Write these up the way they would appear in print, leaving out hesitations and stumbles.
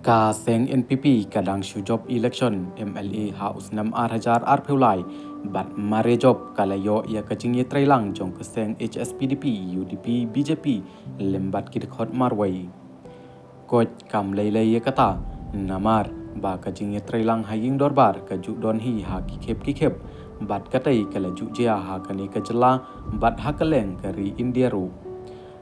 Ka seng NPP kadang job election MLA House 6,000 arpeulai bat mare job kalayo ia kacing ye trailang jong keseng HSPDP UDP BJP lembat kidkhot marwai koj kam leilei ye kata namar ba kacing ye trailang haying dorbar kaju don hi ha kikep bat katai kalaju jia ha kani kajela bat hakaleng kari India ru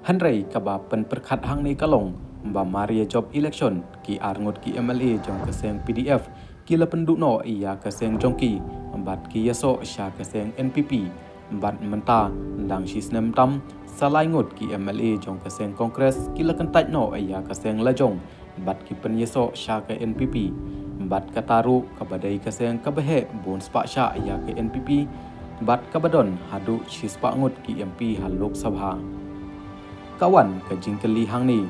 hanrei kaba pen perkhat hang ni kalong ba maria job election ki arngot ki MLA jong keseng PDF ki la penduk no ia keseng jongki bat ki yaso sya keseng NPP bat menta dang shi snem tam salai ngot ki MLA jong keseng kongres ki la kentaj no ia keseng lajong bat ki pen yaso sya ke NPP bat kataru kabadai keseng kabehe bon spa sya ia ke NPP bat kabadon hadu shi spa ngot ki MP hal lok sabha kawan ke jingkeli hang ni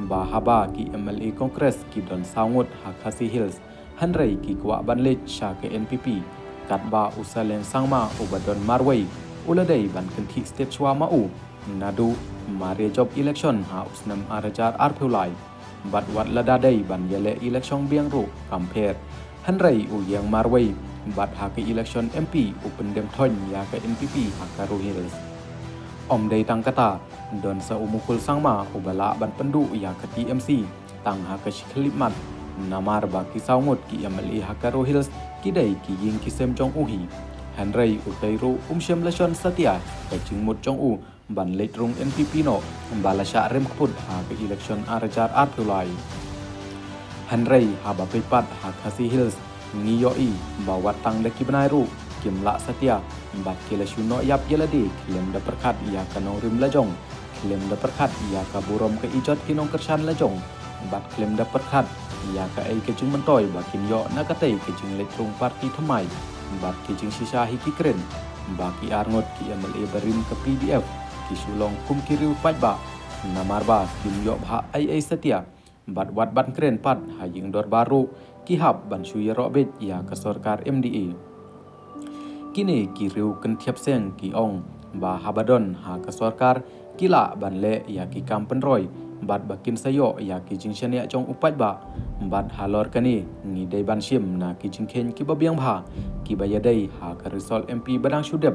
bahaba ki MLA Kongres ki don sangut Hakasi Hills hanrei ki kwa banlet sya ke NPP katba usaleng sangma ubadon marwai uladai ban kenti state chwa mau nadu mare job election house 6,000 arpeulai bat wat ladadai ban yele election biangru kamper hanrei uyang marwai bat hake election MP upendem thon ya ke NPP Hakaru Hills Om Dei Tang kata don sa umukul sangma ubala ban pendu ya ke TMC tang ha ke khlimat namar ba ki saungut ki MLA Hakaru Hills kidai ki ying ki sem jong uhi hanrei utairu shem lashon satia ke jingmut jong u ban letrung NPP no balasha rem khput ha ke election arajar arpulai hanrei ha ba pepat Hakasi Hills ngiyoi bawat tang leki benairu kimla satia bat kila shuno yap yelade klem da perkat ia kanong rim lajong klem da perkat ia ka burom ke ijot kinong kersan lajong bat klem da perkat ia ka ai ke jing mentoy bakin yo nakatai ke jing letrung parti thamai bat ke jing sisa hiki kren baki arngot ki MLA berin ke PDF ki sulong kum kiriu pajba namarba kim yo bha ai setia bat wat ban kren pat haying dor baru ki hab ban shuye robet ia ka sarkar MDA kini kiriu kentiap seng ki ong ba habadon ha ka sarkar kila banle ya ki kampenroy bat bakin sayo ya ki jingshania jong upat ba bat halor kani ngi dei ban shim na ki jingkhen ki babiang bha ki bayadai ha ka resol MP badang shudep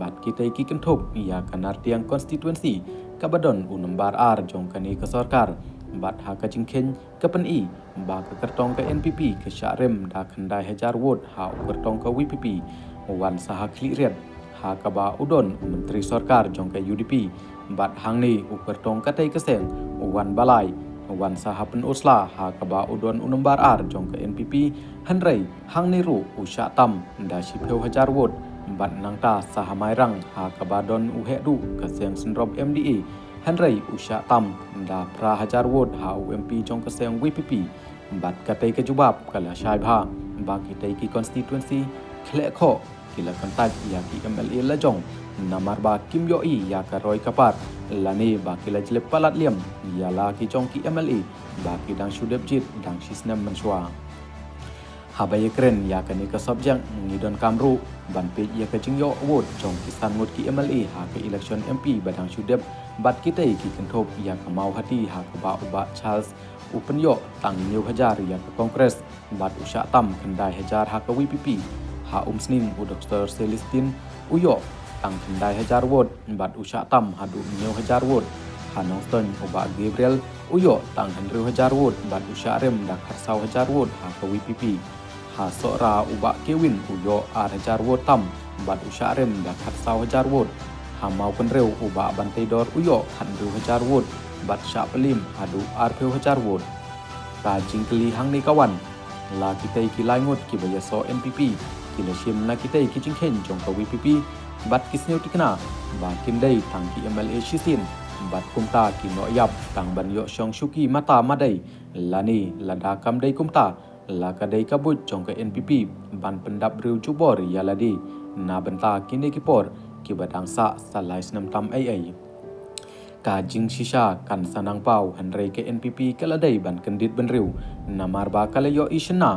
bat ki tai ki kenthop ya kanar tiang constituency kabadon unambar ar jong kani ka sarkar bat ha ka jingkhen ka pen i ba ka kertong ka NPP ke syarem da khandai hajar wot ha kertong ka WPP wan saha kliriat ha kaba udon menteri sarkar jong ka UDP bat hang ni upertong katai keseng wan balai wan saha pen usla ha kaba udon unambar ar jong ka NPP hanrei hang ni ru usya tam da shipeu hajar wot bat nangta saha mairang ha kaba don uhe du keseng senrop MDA hanrei usya tam da pra hajar wot ha UMP jong keseng WPP bat katai ke jubab kala syai bha ba kitai ki constituency khle kho kila kantaj ya ki MLA lajong namar ba Kim Yoi ya ka Roy Kapar lani ba kila jelep palat liam ya la ki jong ki MLA ba ki dang shudep jit dang shisnam menshwa habaya kren ya ka ni ka subjang ngidon kamru ban pe ya ka jingyo award jong ki sangut ki MLA ha ka election MP badang shudep bat kitai ki kenthop ya ka mau hati ha ka ba uba Charles upenyo tang new hajar ya ka kongres bat usya tam kendai hajar ha ka WPP ha sning u Dr. Celestin uyo tang kendai hajar wot bat usya tam hadu new hajar wot ha Nongton uba Gabriel uyo tang Henry hajar wot bat usya rem dak harsau hajar wot ha ka WPP ha sora uba Kevin uyo ar hajar wot tam bat usya rem dak harsau hajar wot ha mau penreu uba bantai dor uyo Henry hajar wot bat sya pelim hadu arpeu hajar wot ka jingkeli hang ni kawan la kitai ki laingot ki bayaso MPP kila shim na kitai ki jingkhen jong ka WPP bat kisneu tikna ba kindai tang ki MLA shisin bat kumta ki no yap tang ban yo shong shuki mata madai lani lada kam dai kumta la ka dai kabut jong ka NPP ban pendap riu jubor ya ladi na benta kini ki por ki badang sa salai snam tam ai ka jing shisha kan sanang pau hanrei ke NPP kaladai ban kendit benriu namar ba kalayo ishna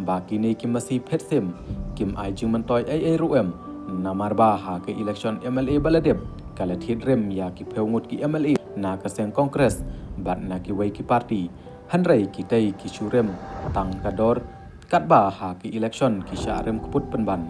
ba kini ki masih phetsem kim ai jing mantoy ai ruem namar ba ha ke election MLA baladep kala thit rem ya ki pheungut ki MLA na ka seng kongres bat na ki wai ki party Hanrei kitei ki surem tang kador katba ha ki election ki sya rem keput penban